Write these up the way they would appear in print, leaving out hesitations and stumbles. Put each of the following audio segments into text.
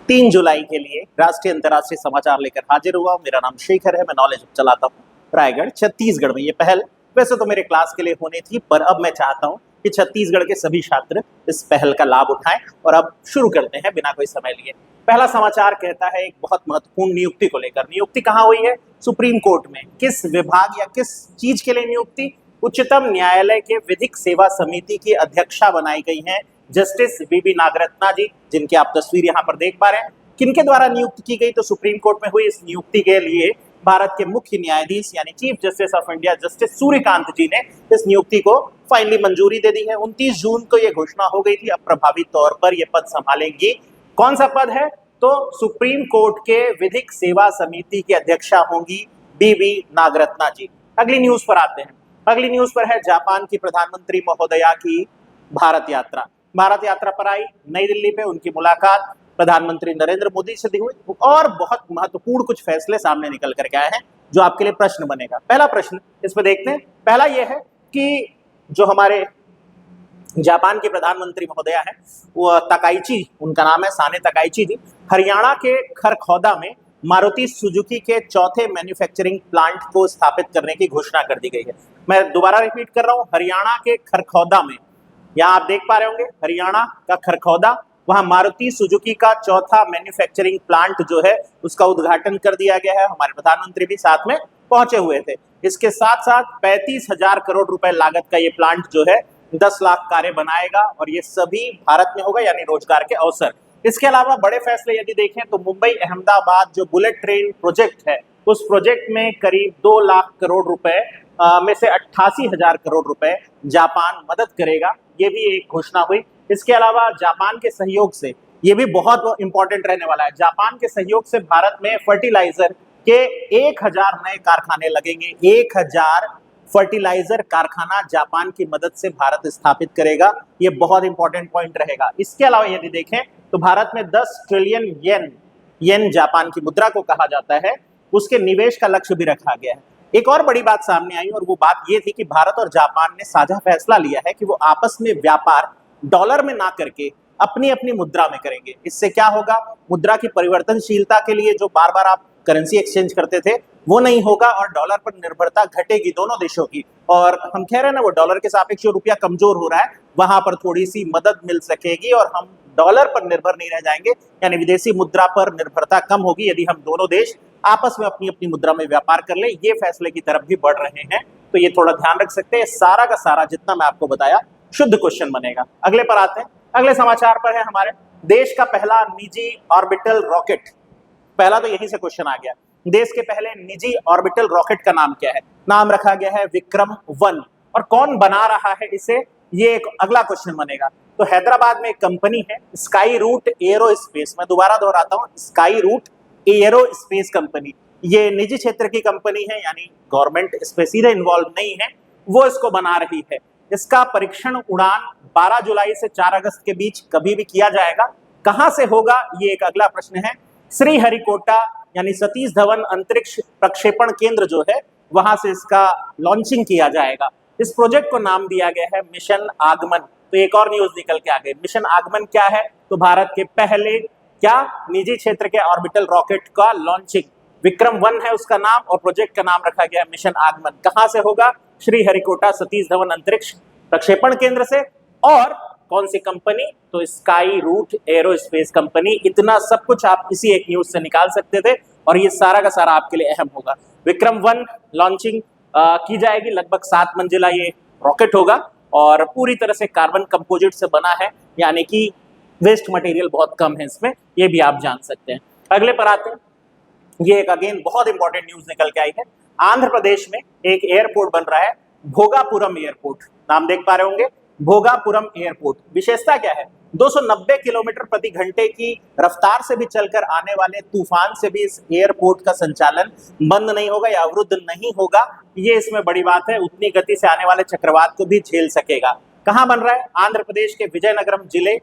3 जुलाई के लिए राष्ट्रीय अंतर्राष्ट्रीय समाचार लेकर हाजिर हुआ। मेरा नाम शेखर है, मैं नॉलेज चलाता हूँ रायगढ़ छत्तीसगढ़ में। ये पहल वैसे तो मेरे क्लास के लिए होनी थी, पर अब मैं चाहता हूँ कि छत्तीसगढ़ के सभी छात्र इस पहल का लाभ उठाएं। और अब शुरू करते हैं बिना कोई समय लिए। पहला समाचार कहता है एक बहुत महत्वपूर्ण नियुक्ति को लेकर। नियुक्ति कहाँ हुई है? सुप्रीम कोर्ट में। किस विभाग या किस चीज के लिए नियुक्ति? उच्चतम न्यायालय के विधिक सेवा समिति की अध्यक्षा बनाई गई हैं जस्टिस बीबी नागरत्ना जी, जिनकी आप तस्वीर यहाँ पर देख पा रहे हैं। किनके द्वारा नियुक्ति की गई? तो सुप्रीम कोर्ट में हुई इस नियुक्ति के लिए भारत के मुख्य न्यायाधीश यानी chief justice of India justice Suryakant ji ने इस नियुक्ति को फाइनली मंजूरी दे दी है। 29 जून को यह घोषणा हो गई थी। अब प्रभावी तौर पर यह पद संभालेंगी। कौन सा पद है? तो सुप्रीम कोर्ट के विधिक सेवा समिति की अध्यक्षा होंगी बीबी नागरत्ना जी। अगली न्यूज पर आते हैं। अगली न्यूज पर है जापान की प्रधानमंत्री महोदया की भारत यात्रा। भारत यात्रा पर आई, नई दिल्ली पे उनकी मुलाकात प्रधानमंत्री नरेंद्र मोदी से हुई और बहुत महत्वपूर्ण कुछ फैसले सामने निकल करके आए हैं जो आपके लिए प्रश्न बनेगा। पहला प्रश्न इस पर देखते हैं। पहला यह है कि जो हमारे जापान के प्रधानमंत्री महोदया है वो तकाइची, उनका नाम है साने तकाइची जी, हरियाणा के खरखौदा में मारुति सुजुकी के चौथे मैन्युफैक्चरिंग प्लांट को स्थापित करने की घोषणा कर दी गई है। मैं दोबारा रिपीट कर रहा हूं, हरियाणा के खरखौदा में, यहाँ आप देख पा रहे होंगे हरियाणा का खरखौदा, वहां मारुति सुजुकी का चौथा मैन्युफैक्चरिंग प्लांट जो है उसका उद्घाटन कर दिया गया है। हमारे प्रधानमंत्री भी साथ में पहुंचे हुए थे। इसके साथ साथ 35,000 करोड़ रुपए लागत का ये प्लांट जो है 10 लाख कारें बनाएगा और ये सभी भारत में होगा, यानी रोजगार के अवसर। इसके अलावा बड़े फैसले यदि देखें तो मुंबई अहमदाबाद जो बुलेट ट्रेन प्रोजेक्ट है उस प्रोजेक्ट में करीब 2 लाख करोड़ रुपए में से 88,000 करोड़ रुपए जापान मदद करेगा, ये भी एक घोषणा हुई। इसके अलावा जापान के सहयोग से, ये भी बहुत इंपॉर्टेंट रहने वाला है, जापान के सहयोग से भारत में फर्टिलाइजर के 1000 नए कारखाने लगेंगे। 1000 फर्टिलाइजर कारखाना जापान की मदद से भारत स्थापित करेगा, ये बहुत इंपॉर्टेंट पॉइंट रहेगा। इसके अलावा यदि देखें तो भारत में 10 ट्रिलियन येन जापान की मुद्रा को कहा जाता है, उसके निवेश का लक्ष्य भी रखा गया है। एक और बड़ी बात सामने आई और वो बात ये थी कि भारत और जापान ने साझा फैसला लिया है कि वो आपस में व्यापार डॉलर में ना करके अपनी अपनी मुद्रा में करेंगे। इससे क्या होगा? मुद्रा की परिवर्तनशीलता के लिए जो बार बार आप करेंसी एक्सचेंज करते थे वो नहीं होगा और डॉलर पर निर्भरता घटेगी दोनों देशों की। और हम कह रहे हैं ना, वो डॉलर के सापेक्ष जो रुपया कमजोर हो रहा है वहां पर थोड़ी सी मदद मिल सकेगी और हम डॉलर पर निर्भर नहीं रह जाएंगे, यानी विदेशी मुद्रा पर निर्भरता कम होगी यदि हम दोनों देश आपस में अपनी अपनी मुद्रा में व्यापार कर ले। ये फैसले की तरफ भी बढ़ रहे हैं, तो ये थोड़ा ध्यान रख सकते हैं। सारा का सारा जितना मैं आपको बताया शुद्ध क्वेश्चन बनेगा। अगले पर आते हैं। अगले समाचार पर है हमारे देश का पहला निजी ऑर्बिटल रॉकेट। पहला तो यहीं से क्वेश्चन आ गया, देश के पहले निजी ऑर्बिटल रॉकेट का नाम क्या है? नाम रखा गया है विक्रम-1। और कौन बना रहा है इसे, ये एक अगला क्वेश्चन बनेगा। तो हैदराबाद में एक कंपनी है स्काई रूट एरोस्पेस, मैं दोबारा दोहराता हूं, स्काई रूट एरोस्पेस कंपनी। ये निजी क्षेत्र की कंपनी है, यानी गवर्नमेंट इसमें सीधे इन्वॉल्व नहीं है, वो इसको बना रही है। इसका परीक्षण उड़ान 12 जुलाई से 4 अगस्त के बीच कभी भी किया जाएगा। कहां से होगा, ये एक अगला प्रश्न है। श्रीहरिकोटा यानी सतीश धवन अंतरिक्ष प्रक्षेपण केंद्र जो है वहां से इसका लॉन्चिंग किया जाएगा। इस प्रोजेक्ट को नाम दिया गया है मिशन आगमन। तो एक और न्यूज निकल के आ गई। मिशन आगमन क्या है? तो भारत के पहले क्या निजी क्षेत्र के ऑर्बिटल रॉकेट का लॉन्चिंग। विक्रम-1 है उसका नाम और प्रोजेक्ट का नाम रखा गया है मिशन आगमन। कहां से होगा? श्रीहरिकोटा सतीश धवन अंतरिक्ष प्रक्षेपण केंद्र से। और कौन सी कंपनी? तो स्काई रूट एरोस्पेस कंपनी। इतना सब कुछ आप इसी एक न्यूज से निकाल सकते थे और ये सारा का सारा आपके लिए अहम होगा। विक्रम-1 लॉन्चिंग की जाएगी, लगभग 7 मंजिला ये रॉकेट होगा और पूरी तरह से कार्बन कंपोजिट से बना है, यानी कि वेस्ट मटेरियल बहुत कम है इसमें, ये भी आप जान सकते हैं। अगले पर आते हैं। ये एक अगेन बहुत इंपॉर्टेंट न्यूज निकल के आई है। आंध्र प्रदेश में एक एयरपोर्ट बन रहा है, भोगापुरम एयरपोर्ट। नाम देख पा रहे होंगे, भोगापुरम एयरपोर्ट। विशेषता क्या है? 290 किलोमीटर प्रति घंटे की रफ्तार से भी चलकर आने वाले तूफान से भी इस एयरपोर्ट का संचालन बंद नहीं होगा या अवरुद्ध नहीं होगा, ये इसमें बड़ी बात है। उतनी गति से आने वाले चक्रवात को भी झेल सकेगा। कहां बन रहा है? आंध्र प्रदेश के विजयनगरम जिले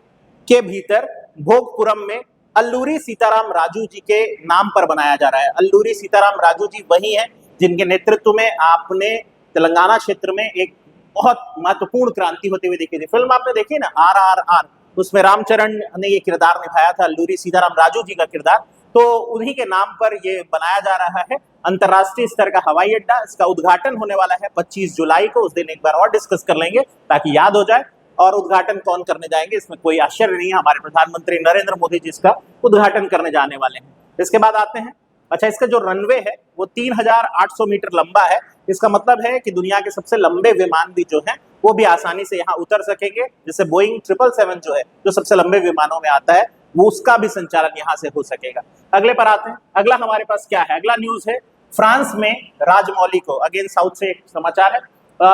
के भीतर भोगपुरम में अल्लूरी सीताराम राजू जी के नाम पर बनाया जा रहा है। अल्लूरी सीताराम राजू जी वही हैं जिनके नेतृत्व में आपने तेलंगाना क्षेत्र में एक बहुत महत्वपूर्ण क्रांति होती हुई देखी थी। फिल्म आपने देखी ना RRR, उसमें रामचरण ने ये किरदार निभाया था, अल्लूरी सीताराम राजू जी का किरदार। तो उन्हीं के नाम पर ये बनाया जा रहा है अंतर्राष्ट्रीय स्तर का हवाई अड्डा। इसका उद्घाटन होने वाला है 25 जुलाई को। उस दिन एक बार और डिस्कस कर लेंगे ताकि याद हो जाए। और उद्घाटन कौन करने जाएंगे इसमें कोई आश्चर्य नहीं है, हमारे प्रधानमंत्री नरेंद्र मोदी जी इसका उद्घाटन करने जाने वाले हैं। इसके बाद आते हैं, अच्छा, इसका जो रनवे है वो 3800 मीटर लंबा है। इसका मतलब है कि दुनिया के सबसे लंबे विमान भी जो हैं वो भी आसानी से यहाँ उतर सकेंगे। जैसे बोइंग 777 जो है, जो सबसे लंबे विमानों में आता है, वो उसका भी संचालन यहाँ से हो सकेगा। अगले पर आते हैं। अगला हमारे पास क्या है? अगला न्यूज है फ्रांस में राजमौली को, अगेन साउथ से एक समाचार है,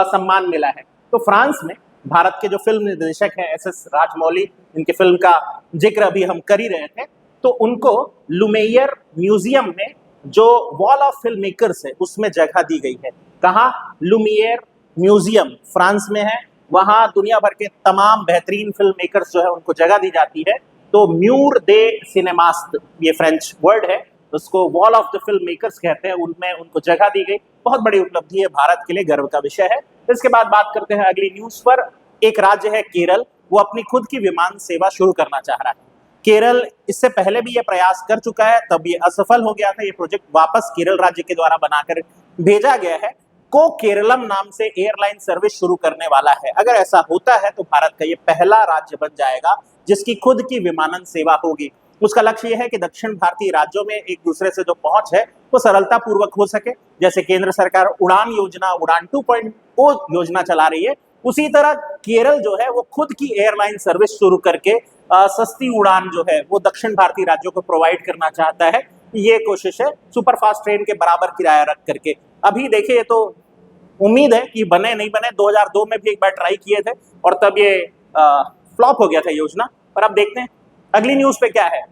सम्मान मिला है। तो फ्रांस में भारत के जो फिल्म निर्देशक हैं SS राजमौली, इनकी फिल्म का जिक्र अभी हम कर ही रहे थे, तो उनको लुमेयर म्यूजियम में जो वॉल ऑफ फिल्म मेकर्स है उसमें जगह दी गई है। कहाँ? लुमियर म्यूजियम फ्रांस में है, वहां दुनिया भर के तमाम बेहतरीन फिल्म मेकर्स जो है उनको जगह दी जाती है। तो म्यूर दे सिनेमास्ट, ये फ्रेंच वर्ड है, उसको wall of the film makers कहते हैं, उनमें उनको जगह दी गई। बहुत बड़ी उपलब्धि है, भारत के लिए गर्व का विषय है। इसके बाद बात करते हैं अगली न्यूज पर। एक राज्य है केरल, वो अपनी खुद की विमान सेवा शुरू करना चाह रहा है। केरल इससे पहले भी ये प्रयास कर चुका है, तब ये असफल हो गया था। ये प्रोजेक्ट वापस केरल राज्य के द्वारा बनाकर भेजा गया है। को केरलम नाम से एयरलाइन सर्विस शुरू करने वाला है। अगर ऐसा होता है तो भारत का ये पहला राज्य बन जाएगा जिसकी खुद की विमानन सेवा होगी। उसका लक्ष्य यह है कि दक्षिण भारतीय राज्यों में एक दूसरे से जो पहुंच है वो सरलता पूर्वक हो सके। जैसे केंद्र सरकार उड़ान योजना, उड़ान 2.0 योजना चला रही है, उसी तरह केरल जो है वो खुद की एयरलाइन सर्विस शुरू करके सस्ती उड़ान जो है वो दक्षिण भारतीय राज्यों को प्रोवाइड करना चाहता है। ये कोशिश है सुपरफास्ट ट्रेन के बराबर किराया रख करके। अभी देखिए, ये तो उम्मीद है कि बने नहीं बने, 2002 में भी एक बार ट्राई किए थे और तब ये फ्लॉप हो गया था योजना। पर अब देखते हैं अगली न्यूज पे क्या है।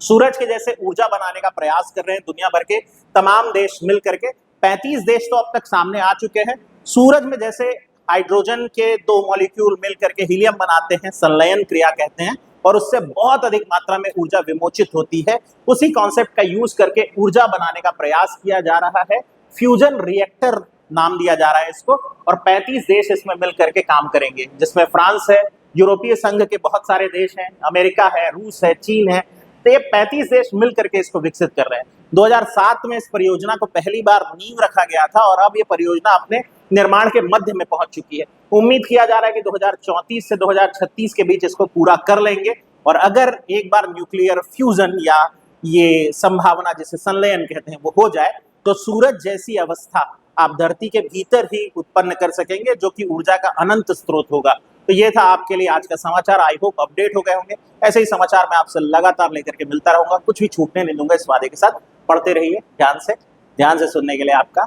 सूरज के जैसे ऊर्जा बनाने का प्रयास कर रहे हैं दुनिया भर के तमाम देश मिल करके। 35 देश तो अब तक सामने आ चुके हैं। सूरज में जैसे हाइड्रोजन के 2 मॉलिक्यूल मिल करके हीलियम बनाते हैं, संलयन क्रिया कहते हैं, और उससे बहुत अधिक मात्रा में ऊर्जा विमोचित होती है। उसी कॉन्सेप्ट का यूज करके ऊर्जा बनाने का प्रयास किया जा रहा है। फ्यूजन रिएक्टर नाम दिया जा रहा है इसको, और 35 देश इसमें मिल करके काम करेंगे, जिसमें फ्रांस है, यूरोपीय संघ के बहुत सारे देश हैं, अमेरिका है, रूस है, चीन है। तो ये 35 देश मिल करके इसको विकसित कर रहे हैं। 2007 में इस परियोजना को पहली बार नींव रखा गया था और अब ये परियोजना अपने निर्माण के मध्य में पहुंच चुकी है। उम्मीद किया जा रहा है कि 2034 से 2036 के बीच इसको पूरा कर लेंगे। और अगर एक बार न्यूक्लियर फ्यूजन या ये संभावना जिसे संलयन कहते हैं वो हो जाए, तो सूरज जैसी अवस्था आप धरती के भीतर ही उत्पन्न कर सकेंगे, जो कि ऊर्जा का अनंत स्रोत होगा। तो ये था आपके लिए आज का समाचार। आई होप अपडेट हो गए होंगे। ऐसे ही समाचार मैं आपसे लगातार लेकर के मिलता रहूंगा, कुछ भी छूटने नहीं दूंगा इस वादे के साथ। पढ़ते रहिए ध्यान से सुनने के लिए आपका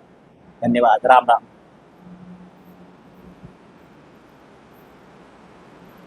धन्यवाद। राम राम।